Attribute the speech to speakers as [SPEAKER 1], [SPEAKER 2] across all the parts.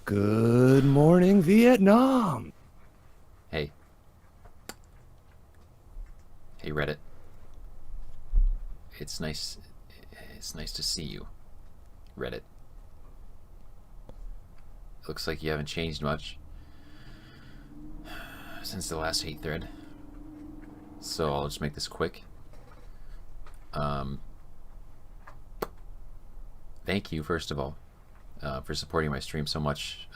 [SPEAKER 1] Good morning, Vietnam.
[SPEAKER 2] Hey. Hey, Reddit. It's nice to see you, Reddit. Looks like you haven't changed much since the last hate thread. So I'll just make this quick. Thank you, first of all, for supporting my stream so much.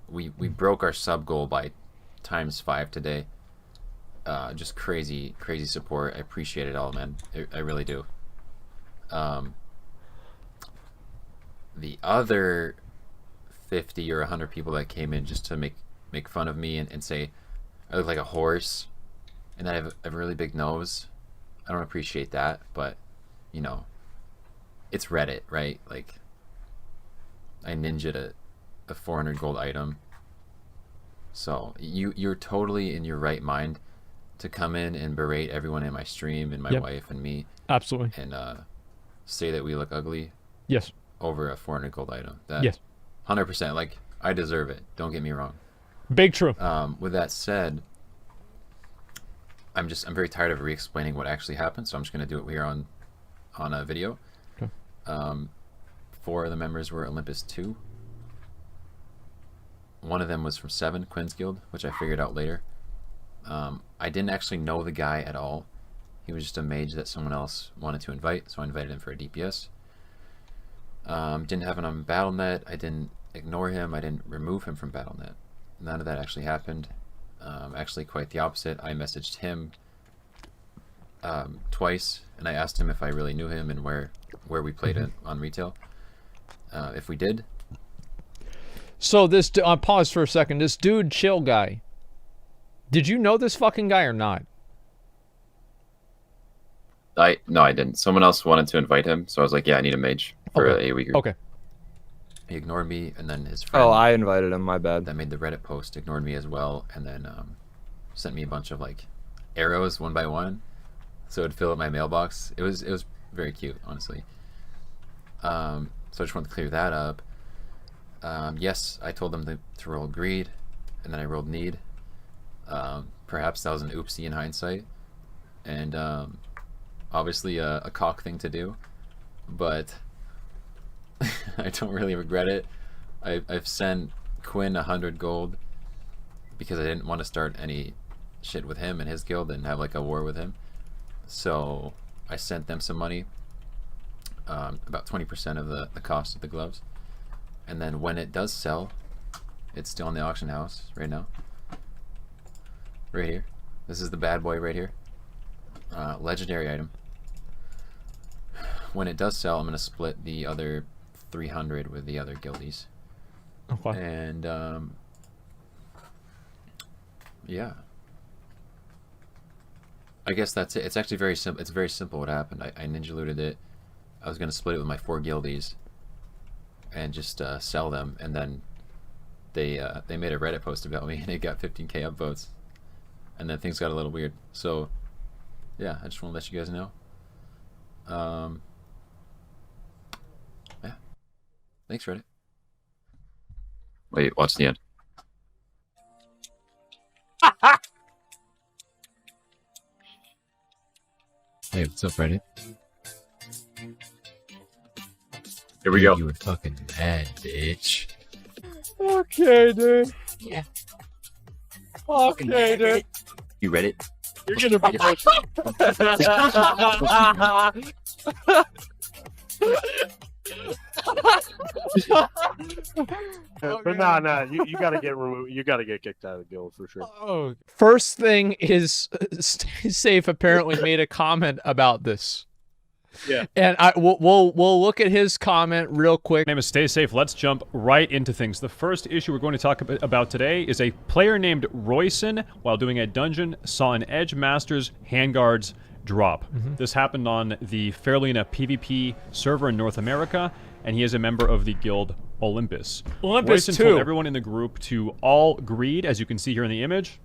[SPEAKER 2] We broke our sub goal by ×5 today. Just crazy support. I appreciate it all, man. I really do. The other 50 or 100 people that came in just to make fun of me and say I look like a horse and that I have a really big nose, I don't appreciate that, but you know, it's Reddit, right? Like, I ninja'd a 400 gold item, so you're totally in your right mind to come in and berate everyone in my stream and my wife and me.
[SPEAKER 3] Absolutely.
[SPEAKER 2] And say that we look ugly.
[SPEAKER 3] Yes.
[SPEAKER 2] Over a 400 gold item. That,
[SPEAKER 3] yes.
[SPEAKER 2] 100%. Like, I deserve it. Don't get me wrong.
[SPEAKER 3] Big true.
[SPEAKER 2] With that said, I'm very tired of re-explaining what actually happened, so I'm just gonna do it here on a video.
[SPEAKER 3] Okay.
[SPEAKER 2] 4 of the members were Olympus 2. One of them was from 7, Quinn's Guild, which I figured out later. I didn't actually know the guy at all. He was just a mage that someone else wanted to invite, so I invited him for a DPS. Didn't have him on BattleNet. I didn't ignore him. I didn't remove him from BattleNet. None of that actually happened. Actually, quite the opposite. I messaged him twice, and I asked him if I really knew him and where we played it on retail. If we did.
[SPEAKER 3] So this, pause for a second. This dude, chill guy. Did you know this fucking guy or not?
[SPEAKER 2] No, I didn't. Someone else wanted to invite him, so I was like, yeah, I need a mage for a week.
[SPEAKER 3] Okay.
[SPEAKER 2] He ignored me, and then his friend.
[SPEAKER 1] Oh, I invited him. My bad.
[SPEAKER 2] That made the Reddit post ignored me as well, and then sent me a bunch of like arrows one by one, so it'd fill up my mailbox. It was very cute, honestly. So I just wanted to clear that up. Yes, I told them to roll greed, and then I rolled need. Perhaps that was an oopsie in hindsight, and obviously a cock thing to do, but I don't really regret it. I've sent Quinn 100 gold because I didn't want to start any shit with him and his guild and have like a war with him. So I sent them some money, about 20% of the cost of the gloves. And then when it does sell, it's still in the auction house right now. Right here. This is the bad boy right here. Legendary item. When it does sell, I'm going to split the other 300 with the other guildies.
[SPEAKER 3] Okay.
[SPEAKER 2] And yeah, I guess that's it. It's actually very simple. It's very simple what happened. I ninja looted it. I was going to split it with my 4 guildies and just sell them, and then they made a Reddit post about me and it got 15k upvotes, and then things got a little weird. So yeah, I just want to let you guys know. Yeah. Thanks, Reddit. Wait, watch the end. Hey, what's up, Reddit? Here we go. You were fucking mad, bitch.
[SPEAKER 3] Okay, dude.
[SPEAKER 4] Yeah.
[SPEAKER 3] Okay, dude.
[SPEAKER 2] You read it?
[SPEAKER 3] You're gonna
[SPEAKER 4] But no, you gotta get removed. You gotta get kicked out of the guild for sure.
[SPEAKER 3] Oh. First thing is, Stay Safe apparently made a comment about this.
[SPEAKER 4] Yeah.
[SPEAKER 3] And we'll look at his comment real quick.
[SPEAKER 5] My name is Stay Safe. Let's jump right into things. The first issue we're going to talk about today is a player named ROYSUN, while doing a dungeon, saw an Edge Masters handguards drop. This happened on the Fairlina PvP server in North America, and he is a member of the guild Olympus.
[SPEAKER 3] Olympus
[SPEAKER 5] ROYSUN
[SPEAKER 3] 2.
[SPEAKER 5] told everyone in the group to all greed, as you can see here in the image.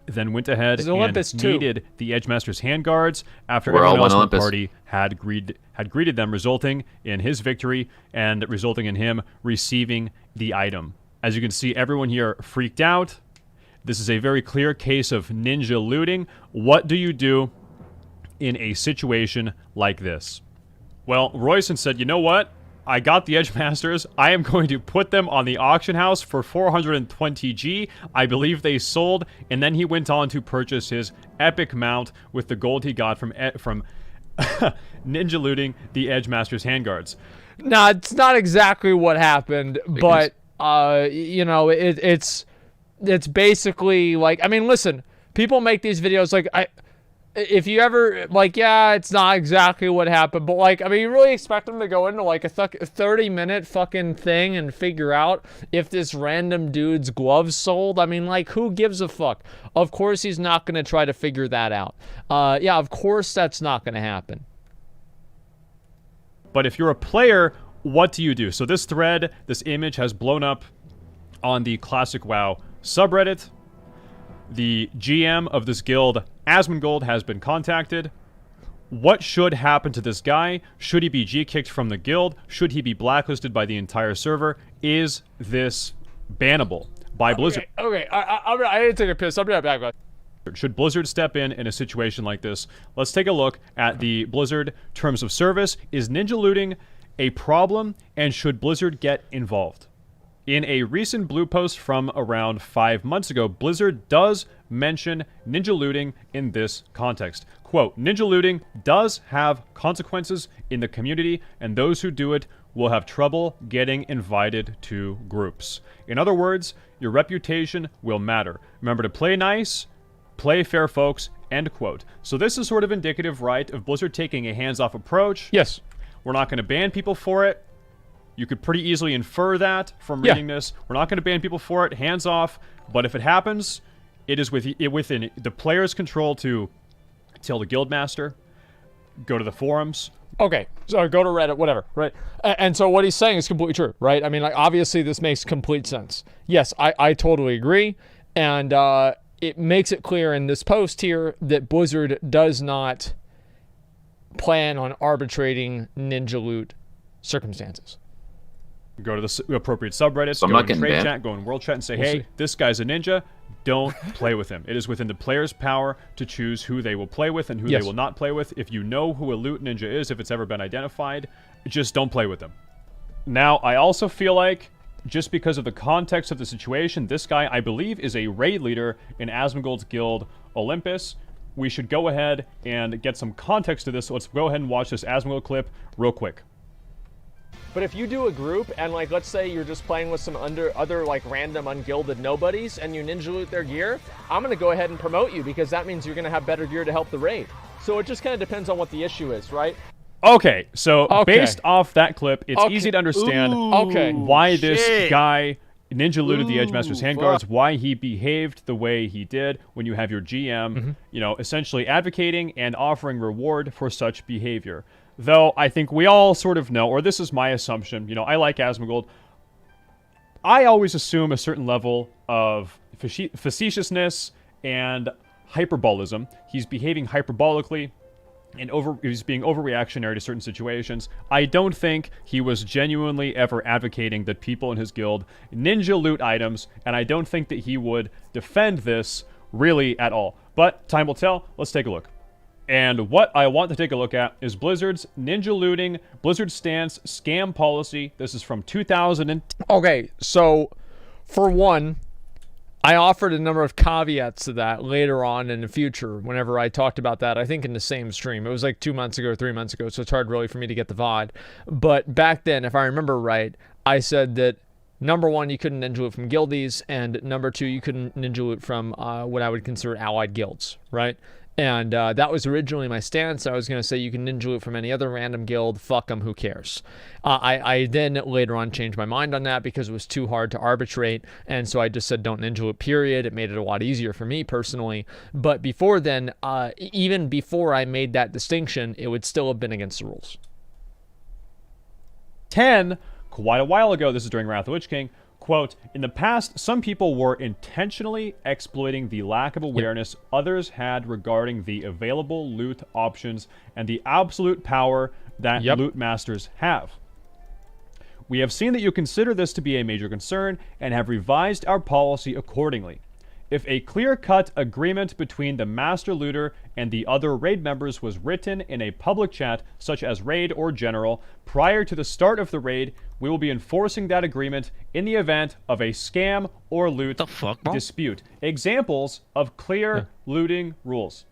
[SPEAKER 5] then went ahead
[SPEAKER 3] It's
[SPEAKER 5] and
[SPEAKER 3] Olympus too.
[SPEAKER 5] needed the Edgemasters handguards after
[SPEAKER 2] We're all
[SPEAKER 5] everyone else
[SPEAKER 2] one
[SPEAKER 5] in the
[SPEAKER 2] Olympus.
[SPEAKER 5] party had greeted them, resulting in his victory and resulting in him receiving the item. As you can see, everyone here freaked out. This is a very clear case of ninja looting. What do you do in a situation like this? Well, ROYSUN said, you know what? I got the Edgemasters. I am going to put them on the auction house for 420G. I believe they sold, and then he went on to purchase his epic mount with the gold he got from ninja looting the Edgemasters handguards.
[SPEAKER 3] No, it's not exactly what happened, but you know, it's basically like, I mean, listen, people make these videos like if you ever, like, yeah, it's not exactly what happened, but, like, I mean, you really expect them to go into, like, a 30-minute fucking thing and figure out if this random dude's gloves sold? I mean, like, who gives a fuck? Of course he's not going to try to figure that out. Yeah, of course that's not going to happen.
[SPEAKER 5] But if you're a player, what do you do? So this thread, this image has blown up on the Classic WoW subreddit. The GM of this guild, Asmongold, has been contacted. What should happen to this guy? Should he be G-kicked from the guild? Should he be blacklisted by the entire server? Is this bannable by Blizzard?
[SPEAKER 3] Okay, I need to take a piss. I'll be right back, guys.
[SPEAKER 5] Should Blizzard step in a situation like this? Let's take a look at the Blizzard terms of service. Is ninja looting a problem, and should Blizzard get involved? In a recent blue post from around 5 months ago, Blizzard does mention ninja looting in this context. Quote, ninja looting does have consequences in the community, and those who do it will have trouble getting invited to groups. In other words, your reputation will matter. Remember to play nice, play fair, folks, end quote. So this is sort of indicative, right, of Blizzard taking a hands-off approach.
[SPEAKER 3] Yes.
[SPEAKER 5] We're not going to ban people for it. You could pretty easily infer that from reading this. We're not going to ban people for it, hands off. But if it happens, it is within the player's control to tell the guildmaster, go to the forums.
[SPEAKER 3] Okay, so go to Reddit, whatever, right? And so what he's saying is completely true, right? I mean, like, obviously this makes complete sense. Yes, I totally agree. And it makes it clear in this post here that Blizzard does not plan on arbitrating ninja loot circumstances.
[SPEAKER 5] Go to the appropriate subreddits,
[SPEAKER 2] So I'm
[SPEAKER 5] go
[SPEAKER 2] not
[SPEAKER 5] in
[SPEAKER 2] getting
[SPEAKER 5] trade
[SPEAKER 2] banned?
[SPEAKER 5] chat, go in world chat and say,
[SPEAKER 3] We'll
[SPEAKER 5] hey,
[SPEAKER 3] see.
[SPEAKER 5] this guy's a ninja. Don't play with him. It is within the player's power to choose who they will play with and who
[SPEAKER 3] Yes.
[SPEAKER 5] they will not play with. If you know who a loot ninja is, if it's ever been identified, just don't play with them. Now, I also feel like, just because of the context of the situation, this guy, I believe, is a raid leader in Asmongold's guild, Olympus. We should go ahead and get some context to this. So let's go ahead and watch this Asmongold clip real quick.
[SPEAKER 3] But if you do a group and, like, let's say you're just playing with some other like random ungilded nobodies and you ninja loot their gear, I'm going to go ahead and promote you because that means you're going to have better gear to help the raid. So it just kind of depends on what the issue is, right?
[SPEAKER 5] Okay, so
[SPEAKER 3] Okay.
[SPEAKER 5] based off that clip, it's
[SPEAKER 3] Okay.
[SPEAKER 5] easy to understand
[SPEAKER 3] Okay.
[SPEAKER 5] why this
[SPEAKER 4] shit.
[SPEAKER 5] guy ninja looted the Edgemasters handguards,
[SPEAKER 4] fuck.
[SPEAKER 5] why he behaved the way he did when you have your GM, you know, essentially advocating and offering reward for such behavior. Though I think we all sort of know, or this is my assumption, you know, I like Asmongold. I always assume a certain level of facetiousness and hyperbolism. He's behaving hyperbolically and he's being overreactionary to certain situations. I don't think he was genuinely ever advocating that people in his guild ninja loot items, and I don't think that he would defend this really at all. But time will tell. Let's take a look. And what I want to take a look at is Blizzard's ninja looting, Blizzard stance, scam policy. This is from 2000.
[SPEAKER 3] Okay, so for one, I offered a number of caveats to that later on in the future whenever I talked about that, I think in the same stream. It was like 2 months ago or 3 months ago, so it's hard really for me to get the VOD. But back then, if I remember right, I said that number one, you couldn't ninja loot from guildies, and number two, you couldn't ninja loot from what I would consider allied guilds, right? And that was originally my stance. I was going to say you can ninja loot from any other random guild. Fuck them, who cares? I then later on changed my mind on that because it was too hard to arbitrate. And so I just said don't ninja loot, period. It made it a lot easier for me personally. But before then, even before I made that distinction, it would still have been against the rules.
[SPEAKER 5] 10, quite a while ago, this is during Wrath of the Lich King, Quote, in the past, some people were intentionally exploiting the lack of awareness others had regarding the available loot options and the absolute power that loot masters have. We have seen that you consider this to be a major concern and have revised our policy accordingly. If a clear-cut agreement between the master looter and the other raid members was written in a public chat, such as raid or general, prior to the start of the raid, we will be enforcing that agreement in the event of a scam or loot dispute. Examples of clear looting rules.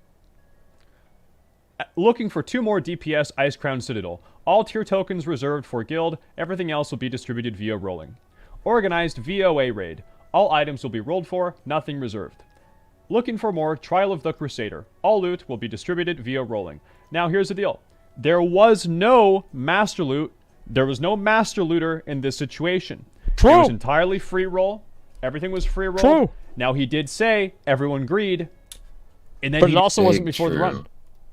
[SPEAKER 5] Looking for 2 more DPS Ice Crown Citadel. All tier tokens reserved for guild. Everything else will be distributed via rolling. Organized VOA raid. All items will be rolled for, nothing reserved. Looking for more Trial of the Crusader. All loot will be distributed via rolling. Now here's the deal. There was no master loot. There was no master looter in this situation. True. It was entirely free roll. Everything was free roll.
[SPEAKER 3] True.
[SPEAKER 5] Now he did say everyone agreed. And then
[SPEAKER 3] But it also wasn't before the run.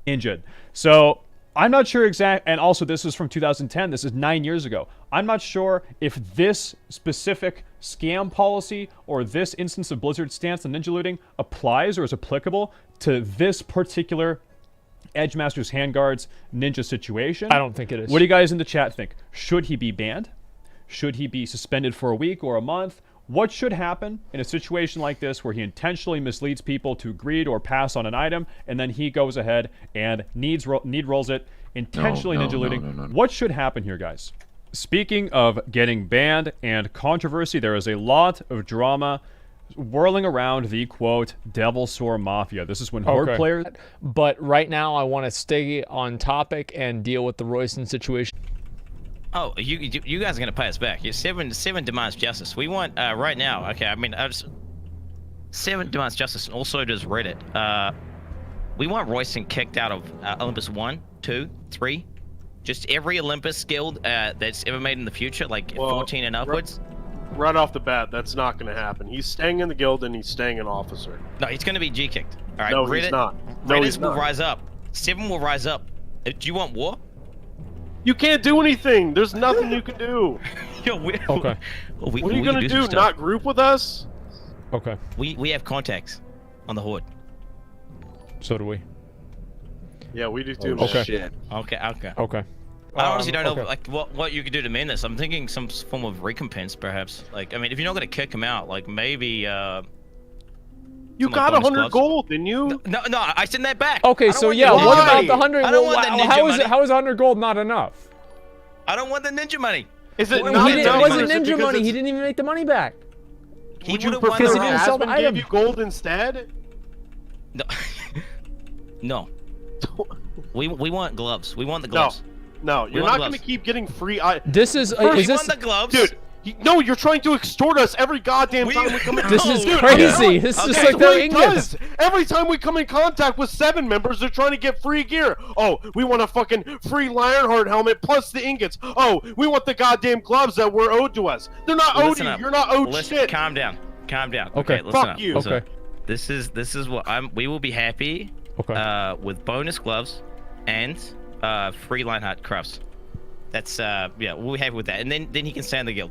[SPEAKER 5] Injured. So I'm not sure and also this was from 2010. This is 9 years ago. I'm not sure if this specific scam policy or this instance of Blizzard's stance on ninja looting applies or is applicable to this particular Edgemasters Handguards ninja situation.
[SPEAKER 3] I don't think it is.
[SPEAKER 5] What do you guys in the chat think? Should he be banned? Should he be suspended for a week or a month? What should happen in a situation like this where he intentionally misleads people to greed or pass on an item, and then he goes ahead and need rolls it, intentionally ninja looting? What should happen here, guys? Speaking of getting banned and controversy, there is a lot of drama whirling around the, quote, Devil Sore Mafia. This is when Horde players...
[SPEAKER 3] But right now, I want to stay on topic and deal with the ROYSUN situation.
[SPEAKER 6] Oh, you guys are gonna pay us back. You're seven demands justice. We want right now. Okay, I mean, 7 demands justice, and also does Reddit. We want ROYSUN kicked out of Olympus 1, 2, 3. Just every Olympus guild that's ever made in the future, like 14 and upwards.
[SPEAKER 4] Right off the bat, that's not going to happen. He's staying in the guild and he's staying an officer.
[SPEAKER 6] No, he's going to be G-kicked. All right,
[SPEAKER 4] no,
[SPEAKER 6] Reddit,
[SPEAKER 4] he's not. No,
[SPEAKER 6] Reddit
[SPEAKER 4] he's not.
[SPEAKER 6] will rise up. 7 will rise up. Do you want war?
[SPEAKER 4] You can't do anything. There's nothing you can do.
[SPEAKER 6] Yo,
[SPEAKER 3] Okay.
[SPEAKER 4] What are you going to do? Not group with us?
[SPEAKER 3] Okay.
[SPEAKER 6] We have contacts on the Horde.
[SPEAKER 3] So do we.
[SPEAKER 4] Yeah, we do too.
[SPEAKER 3] Okay.
[SPEAKER 1] Shit.
[SPEAKER 6] Okay.
[SPEAKER 3] Okay.
[SPEAKER 6] I honestly don't know like what you could do to mend this. I'm thinking some form of recompense, perhaps. Like, I mean, if you're not gonna kick him out, like maybe
[SPEAKER 4] you got 100 gold, didn't you?
[SPEAKER 6] No, I send that back.
[SPEAKER 3] Okay, so yeah, what about the 100?
[SPEAKER 6] I don't want the ninja money.
[SPEAKER 3] How is 100 gold not enough?
[SPEAKER 6] I don't want the ninja money.
[SPEAKER 4] Is it
[SPEAKER 6] Well,
[SPEAKER 4] not
[SPEAKER 3] It
[SPEAKER 4] enough?
[SPEAKER 3] wasn't ninja money. He didn't even make the money back.
[SPEAKER 4] Would you
[SPEAKER 6] would've
[SPEAKER 4] prefer
[SPEAKER 6] won
[SPEAKER 3] he didn't sell the
[SPEAKER 4] Asmon
[SPEAKER 3] item.
[SPEAKER 4] gave you gold instead?
[SPEAKER 6] No. No. We want gloves. We want the gloves.
[SPEAKER 4] No, you're not going to keep getting free items.
[SPEAKER 3] This is
[SPEAKER 6] We
[SPEAKER 3] this
[SPEAKER 6] want the gloves.
[SPEAKER 4] Dude, no, you're trying to extort us every goddamn time we come in.
[SPEAKER 3] this is
[SPEAKER 6] Dude,
[SPEAKER 3] crazy. This is
[SPEAKER 6] Okay.
[SPEAKER 3] like their
[SPEAKER 4] It
[SPEAKER 3] ingots.
[SPEAKER 4] does. Every time we come in contact with 7 members, they're trying to get free gear. Oh, we want a fucking free Lionheart helmet plus the ingots. Oh, we want the goddamn gloves that were owed to us. They're not owed
[SPEAKER 6] Listen
[SPEAKER 4] you.
[SPEAKER 6] up.
[SPEAKER 4] You're not owed
[SPEAKER 6] Listen,
[SPEAKER 4] shit.
[SPEAKER 6] Calm down.
[SPEAKER 3] Okay.
[SPEAKER 6] Listen
[SPEAKER 4] Fuck
[SPEAKER 6] up.
[SPEAKER 4] you.
[SPEAKER 6] Listen
[SPEAKER 3] Okay.
[SPEAKER 6] up. This is what we will be happy with bonus gloves and free Lionheart crafts. That's yeah, we'll be happy with that. And then he can stay in the guild.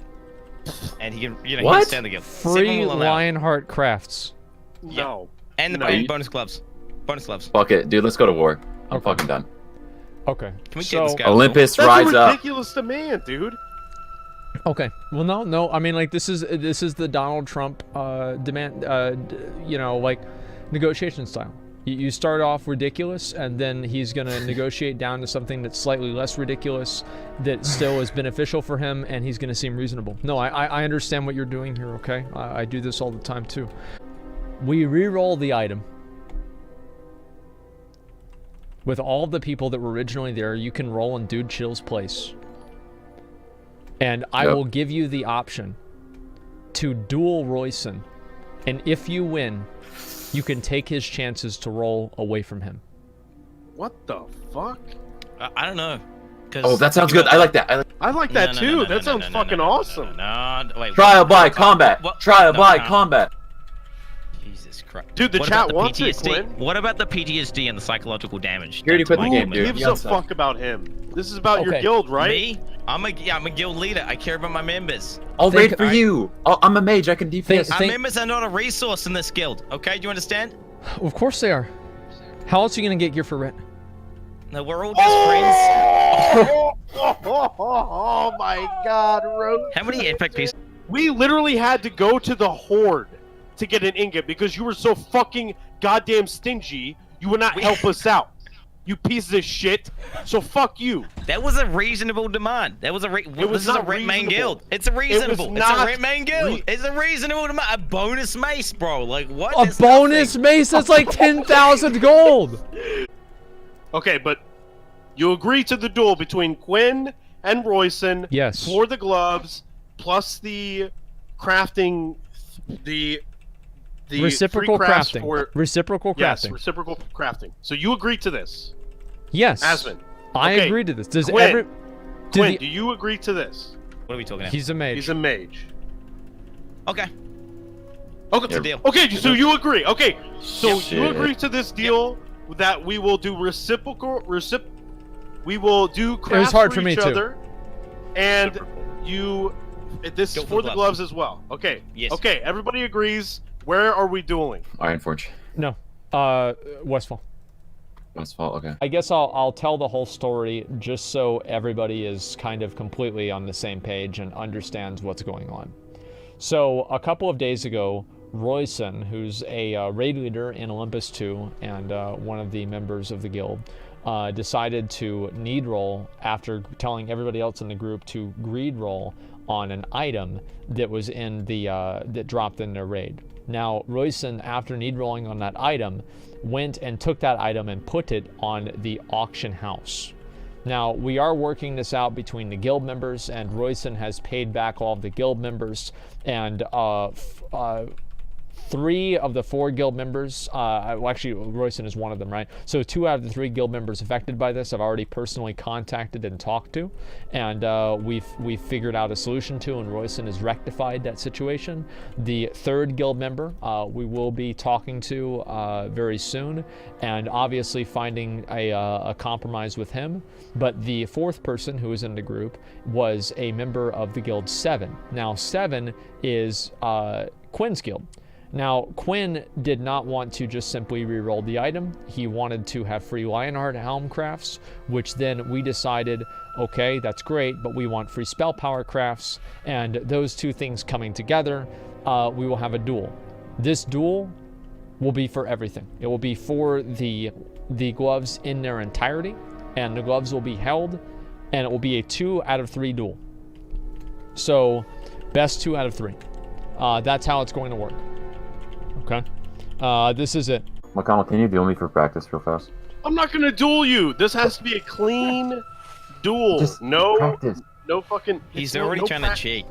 [SPEAKER 6] And he can he can stay in the guild.
[SPEAKER 3] Free Lionheart crafts.
[SPEAKER 4] No.
[SPEAKER 6] And the
[SPEAKER 4] No.
[SPEAKER 6] bonus gloves. Bonus gloves.
[SPEAKER 2] Fuck it, dude. Let's go to war. I'm fucking done.
[SPEAKER 3] Okay.
[SPEAKER 6] Can we get this guy?
[SPEAKER 2] Olympus,
[SPEAKER 4] That's
[SPEAKER 2] rise
[SPEAKER 4] a
[SPEAKER 2] up.
[SPEAKER 4] ridiculous demand, dude.
[SPEAKER 3] Okay. Well, no. I mean, like this is the Donald Trump demand. You know, like negotiation style. You start off ridiculous, and then he's gonna negotiate down to something that's slightly less ridiculous, that still is beneficial for him, and he's gonna seem reasonable. No, I understand what you're doing here. Okay, I do this all the time too. We re-roll the item. With all the people that were originally there, you can roll in Dude Chill's place. And I will give you the option to duel ROYSUN. And if you win, you can take his chances to roll away from him.
[SPEAKER 4] What the fuck?
[SPEAKER 6] I don't know.
[SPEAKER 2] Oh, that sounds good. I like that.
[SPEAKER 4] I like that too. That sounds fucking awesome.
[SPEAKER 6] No, wait.
[SPEAKER 2] Trial by combat.
[SPEAKER 6] What?
[SPEAKER 2] Trial
[SPEAKER 6] No,
[SPEAKER 2] by
[SPEAKER 6] no.
[SPEAKER 2] combat.
[SPEAKER 6] Jesus Christ.
[SPEAKER 4] Dude, the
[SPEAKER 6] What
[SPEAKER 4] chat
[SPEAKER 6] about
[SPEAKER 4] wants
[SPEAKER 6] the
[SPEAKER 4] it,
[SPEAKER 6] PTSD?
[SPEAKER 4] Quinn.
[SPEAKER 6] What about the PTSD and the psychological damage?
[SPEAKER 2] You already
[SPEAKER 6] done
[SPEAKER 2] put
[SPEAKER 6] to
[SPEAKER 2] the
[SPEAKER 6] my
[SPEAKER 2] game,
[SPEAKER 6] guild
[SPEAKER 2] dude.
[SPEAKER 6] members?
[SPEAKER 4] Gives a
[SPEAKER 2] Yeah,
[SPEAKER 4] fuck about him. This is about your
[SPEAKER 3] Okay.
[SPEAKER 4] guild, right?
[SPEAKER 6] Me? I'm a guild leader. I care about my members.
[SPEAKER 2] I'll
[SPEAKER 3] Think-
[SPEAKER 2] raid for you. I'm a mage. I can DPS.
[SPEAKER 3] Think-
[SPEAKER 6] Our members are not a resource in this guild. Okay, do you understand?
[SPEAKER 3] Of course they are. How else are you gonna get gear for rent?
[SPEAKER 6] No, we're all just friends.
[SPEAKER 4] Oh my God, Rose.
[SPEAKER 6] How many epic pieces?
[SPEAKER 4] We literally had to go to the Horde to get an ingot because you were so fucking goddamn stingy. You would not help us out. You piece of shit. So fuck you.
[SPEAKER 6] That was a reasonable demand. That was a
[SPEAKER 4] was
[SPEAKER 6] this is a
[SPEAKER 4] not
[SPEAKER 6] rent main
[SPEAKER 4] reasonable.
[SPEAKER 6] guild. It's a reasonable. It's
[SPEAKER 4] not
[SPEAKER 6] a rent main guild. It's a reasonable demand. A bonus mace, bro. Like what?
[SPEAKER 3] A
[SPEAKER 6] That's
[SPEAKER 3] bonus
[SPEAKER 6] nothing.
[SPEAKER 3] mace that's like 10,000 gold.
[SPEAKER 4] Okay, but you agree to the duel between Quinn and Royson.
[SPEAKER 3] Yes.
[SPEAKER 4] For the gloves, plus the crafting, the
[SPEAKER 3] Reciprocal
[SPEAKER 4] free crafts
[SPEAKER 3] crafting.
[SPEAKER 4] For,
[SPEAKER 3] Reciprocal
[SPEAKER 4] yes,
[SPEAKER 3] crafting.
[SPEAKER 4] reciprocal crafting. So you agree to this,
[SPEAKER 3] Yes.
[SPEAKER 4] Asmon?
[SPEAKER 3] I
[SPEAKER 4] Okay,
[SPEAKER 3] agree to this. Does
[SPEAKER 4] Quinn.
[SPEAKER 3] every
[SPEAKER 4] Quinn, do you agree to this?
[SPEAKER 6] What are we talking about?
[SPEAKER 3] He's a mage.
[SPEAKER 4] He's a mage.
[SPEAKER 6] Okay.
[SPEAKER 4] Okay,
[SPEAKER 6] It's a deal.
[SPEAKER 4] okay, so you agree. Okay, so
[SPEAKER 2] Yeah,
[SPEAKER 4] you
[SPEAKER 2] shit.
[SPEAKER 4] agree to this deal that we will do we will do crafts
[SPEAKER 3] hard
[SPEAKER 4] for
[SPEAKER 3] for me
[SPEAKER 4] each
[SPEAKER 3] too.
[SPEAKER 4] other, and you. This is
[SPEAKER 6] Go
[SPEAKER 4] for the gloves as well. Okay.
[SPEAKER 6] Yes.
[SPEAKER 4] Okay, everybody agrees. Where are we dueling?
[SPEAKER 2] Ironforge.
[SPEAKER 3] No. Westfall.
[SPEAKER 2] Westfall. Okay.
[SPEAKER 3] I guess I'll tell the whole story just so everybody is kind of completely on the same page and understands what's going on. So a couple of days ago, ROYSUN, who's a raid leader in Olympus 2 and one of the members of the guild, decided to need roll after telling everybody else in the group to greed roll on an item that was in the that dropped in their raid. Now, ROYSUN, after need rolling on that item, went and took that item and put it on the auction house. Now, we are working this out between the guild members, and ROYSUN has paid back all of the guild members, and 3 of the 4 guild members, well, actually, ROYSUN is one of them, right? So 2 out of the 3 guild members affected by this I've already personally contacted and talked to, and we've figured out a solution to, and ROYSUN has rectified that situation. The 3rd guild member we will be talking to very soon, and obviously finding a compromise with him. But the 4th person who was in the group was a member of the guild 7. Now, 7 is Quinn's guild. Now, Quinn did not want to just simply re-roll the item. He wanted to have free Lionheart helm crafts, which then we decided, okay, that's great, but we want free spell power crafts, and those 2 things coming together, we will have a duel. This duel will be for everything. It will be for the gloves in their entirety, and the gloves will be held, and it will be a 2 out of 3 duel. So, best 2 out of 3. That's how it's going to work. Okay. This is it.
[SPEAKER 2] McConnell, can you duel me for practice real fast?
[SPEAKER 4] I'm not gonna duel you. This has to be a clean duel.
[SPEAKER 2] Just
[SPEAKER 4] No
[SPEAKER 2] practice.
[SPEAKER 4] fucking.
[SPEAKER 6] He's
[SPEAKER 4] no-
[SPEAKER 6] already
[SPEAKER 4] no
[SPEAKER 6] trying
[SPEAKER 4] prac-
[SPEAKER 6] to cheat.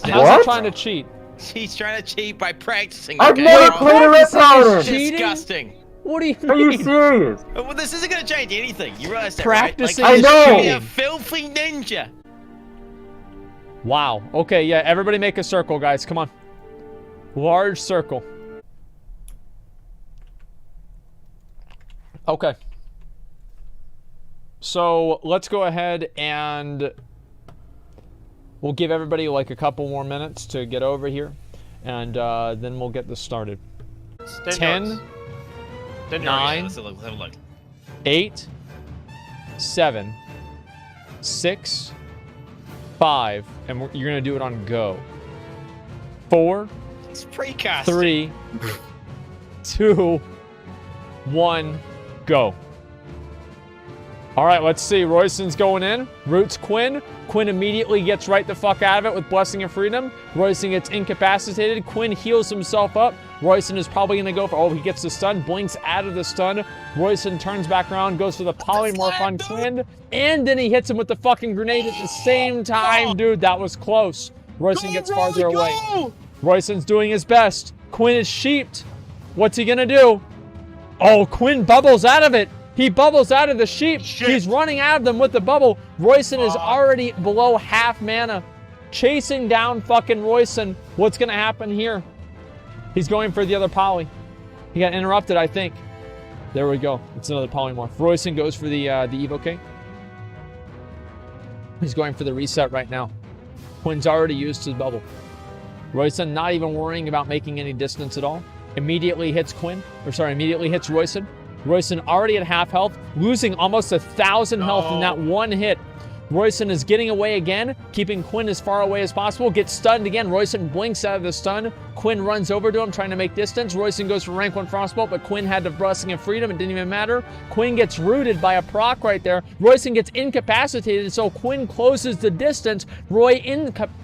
[SPEAKER 3] How's
[SPEAKER 2] What?
[SPEAKER 3] he trying to cheat?
[SPEAKER 6] He's trying to cheat by practicing.
[SPEAKER 2] I've
[SPEAKER 6] okay,
[SPEAKER 2] never
[SPEAKER 6] bro?
[SPEAKER 2] played a red paladin.
[SPEAKER 3] Cheating?
[SPEAKER 6] Disgusting.
[SPEAKER 3] What do you
[SPEAKER 2] Are you
[SPEAKER 3] mean?
[SPEAKER 2] serious?
[SPEAKER 6] Well, this isn't gonna change anything. You realize that,
[SPEAKER 3] Practicing
[SPEAKER 6] right?
[SPEAKER 2] is
[SPEAKER 6] Like,
[SPEAKER 2] cheating.
[SPEAKER 6] you're a filthy ninja.
[SPEAKER 3] Wow. Okay, yeah, everybody make a circle, guys. Come on. Large circle. Okay. So let's go ahead and we'll give everybody like a couple more minutes to get over here, and then we'll get this started.
[SPEAKER 4] Stand
[SPEAKER 3] 10,
[SPEAKER 4] yards. 10 yards.
[SPEAKER 3] 9,
[SPEAKER 6] Let's have a look.
[SPEAKER 3] 8, 7, 6, 5, and you're gonna do it on go. 4,
[SPEAKER 6] It's precast.
[SPEAKER 3] 3, 2, 1, go. All right, let's see. ROYSUN's going in. Roots Quinn. Quinn immediately gets right the fuck out of it with Blessing of Freedom. ROYSUN gets incapacitated. Quinn heals himself up. ROYSUN is probably going to go for... Oh, he gets the stun. Blinks out of the stun. ROYSUN turns back around, goes for the polymorph on Quinn. And then he hits him with the fucking grenade at the same time. Dude, that was close. ROYSUN gets farther away. ROYSUN's doing his best. Quinn is sheeped. What's he going to do? Oh, Quinn bubbles out of it. He bubbles out of the sheep.
[SPEAKER 4] Shit.
[SPEAKER 3] He's running out of them with the bubble. ROYSUN is already below half mana. Chasing down fucking ROYSUN. What's going to happen here? He's going for the other poly. He got interrupted, I think. There we go. It's another polymorph. ROYSUN goes for the evoke. He's going for the reset right now. QUIN's already used his bubble. ROYSUN not even worrying about making any distance at all. Immediately hits immediately hits ROYSUN. ROYSUN already at half health, losing almost 1,000 health in that one hit. ROYSUN is getting away again, keeping QUIN as far away as possible. Gets stunned again. ROYSUN blinks out of the stun. QUIN runs over to him, trying to make distance. ROYSUN goes for rank 1 frostbolt, but QUIN had the Blessing of Freedom. It didn't even matter. QUIN gets rooted by a proc right there. ROYSUN gets incapacitated, so QUIN closes the distance.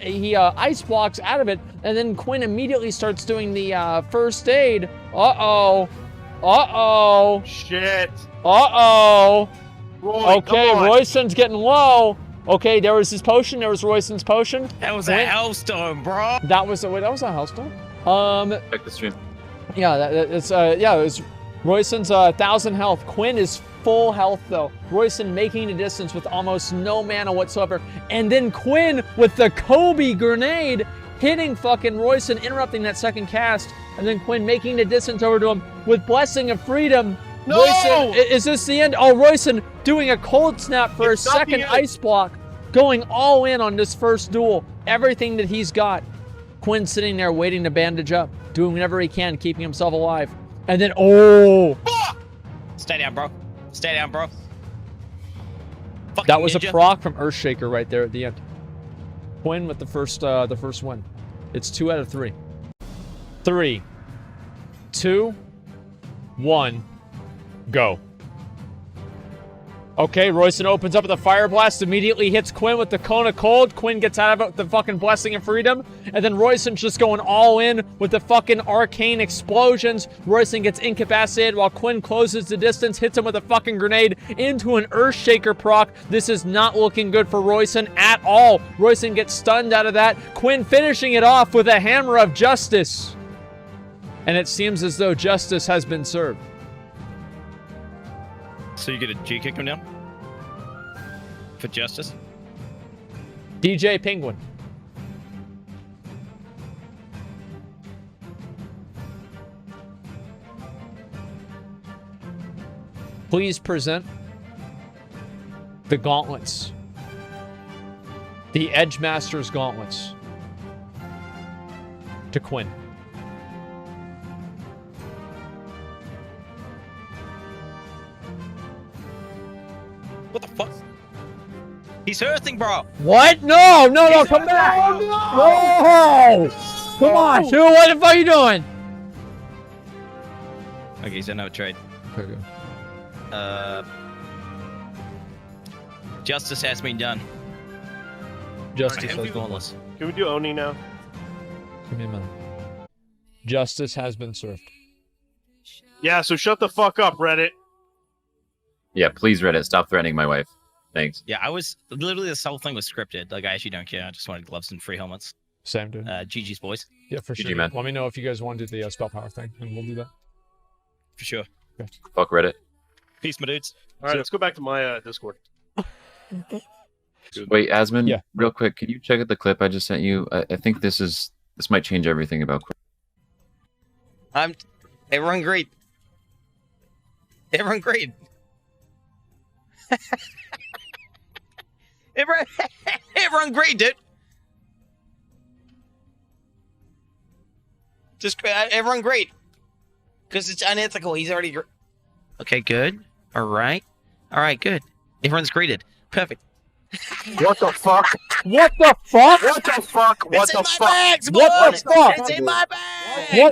[SPEAKER 3] He ice blocks out of it, and then QUIN immediately starts doing the first aid. Uh-oh. Uh-oh.
[SPEAKER 4] Shit.
[SPEAKER 3] Uh-oh.
[SPEAKER 4] Roy,
[SPEAKER 3] okay, ROYSUN's getting low. Okay, there was his potion. There was ROYSUN's potion.
[SPEAKER 6] That was a hellstorm, bro.
[SPEAKER 3] That was a hellstorm.
[SPEAKER 2] Check the stream.
[SPEAKER 3] Yeah, it was ROYSUN's 1,000 health. QUIN is full health though. ROYSUN making the distance with almost no mana whatsoever, and then QUIN with the Kobe grenade hitting fucking ROYSUN, interrupting that second cast, and then QUIN making the distance over to him with Blessing of Freedom.
[SPEAKER 4] No!
[SPEAKER 3] ROYSUN, is this the end? Oh, ROYSUN doing a cold snap for
[SPEAKER 4] It's
[SPEAKER 3] a second ice block, going all in on this first duel. Everything that he's got. QUIN sitting there waiting to bandage up, doing whatever he can, keeping himself alive. And then, oh!
[SPEAKER 6] Stay down, bro. Stay down, bro. Fucking
[SPEAKER 3] That was
[SPEAKER 6] ninja.
[SPEAKER 3] a proc from Earthshaker right there at the end. QUIN with the first win. It's 2 out of 3. 3, 2, 1. Go. Okay, ROYSUN opens up with a Fire Blast, immediately hits QUIN with the Cone of Cold. QUIN gets out of it with the fucking Blessing of Freedom. And then ROYSUN's just going all in with the fucking Arcane Explosions. ROYSUN gets incapacitated while QUIN closes the distance, hits him with a fucking grenade into an Earthshaker proc. This is not looking good for ROYSUN at all. ROYSUN gets stunned out of that. QUIN finishing it off with a Hammer of Justice. And it seems as though justice has been served.
[SPEAKER 6] So you get a G kick him down? For justice?
[SPEAKER 3] DJ Penguin. Please present the gauntlets. The Edgemaster's gauntlets. To QUIN.
[SPEAKER 6] What the fuck? He's hurting, bro.
[SPEAKER 3] What? No, come back! No! Come on, Sue, what the fuck are you doing?
[SPEAKER 6] Okay, so no trade.
[SPEAKER 3] Okay, good.
[SPEAKER 6] Justice has been done.
[SPEAKER 3] Justice
[SPEAKER 6] Alright,
[SPEAKER 3] has been
[SPEAKER 6] gauntlets.
[SPEAKER 4] Can we do Oni now?
[SPEAKER 3] Give me a minute. Justice has been served.
[SPEAKER 4] Yeah, so shut the fuck up, Reddit.
[SPEAKER 2] Yeah, please Reddit, stop threatening my wife. Thanks.
[SPEAKER 6] Yeah, I was literally this whole thing was scripted. Like I actually don't care. I just wanted gloves and free helmets.
[SPEAKER 3] Same, dude.
[SPEAKER 6] GG's boys,
[SPEAKER 3] Yeah, for
[SPEAKER 2] GG,
[SPEAKER 3] sure.
[SPEAKER 2] man.
[SPEAKER 3] Let me know if you guys want to do the spell power thing, and we'll do that.
[SPEAKER 6] for sure.
[SPEAKER 2] Fuck Reddit.
[SPEAKER 6] Peace, my dudes.
[SPEAKER 4] All right, let's go back to my Discord.
[SPEAKER 2] Wait, Asmon,
[SPEAKER 3] Yeah.
[SPEAKER 2] real quick, can you check out the clip I just sent you? I think this might change everything about QUIN.
[SPEAKER 6] Everyone great. Everyone great. Everyone great, dude. Just everyone great. Because it's unethical. He's already. Okay, good. All right. All right, good. Everyone's greeted. Perfect.
[SPEAKER 4] What the fuck?
[SPEAKER 3] What the fuck?
[SPEAKER 4] What the fuck? What
[SPEAKER 6] It's
[SPEAKER 4] the
[SPEAKER 6] in my
[SPEAKER 4] fuck?
[SPEAKER 6] bags,
[SPEAKER 3] What the
[SPEAKER 6] boy!
[SPEAKER 3] fuck?
[SPEAKER 6] It's in my bag!
[SPEAKER 3] What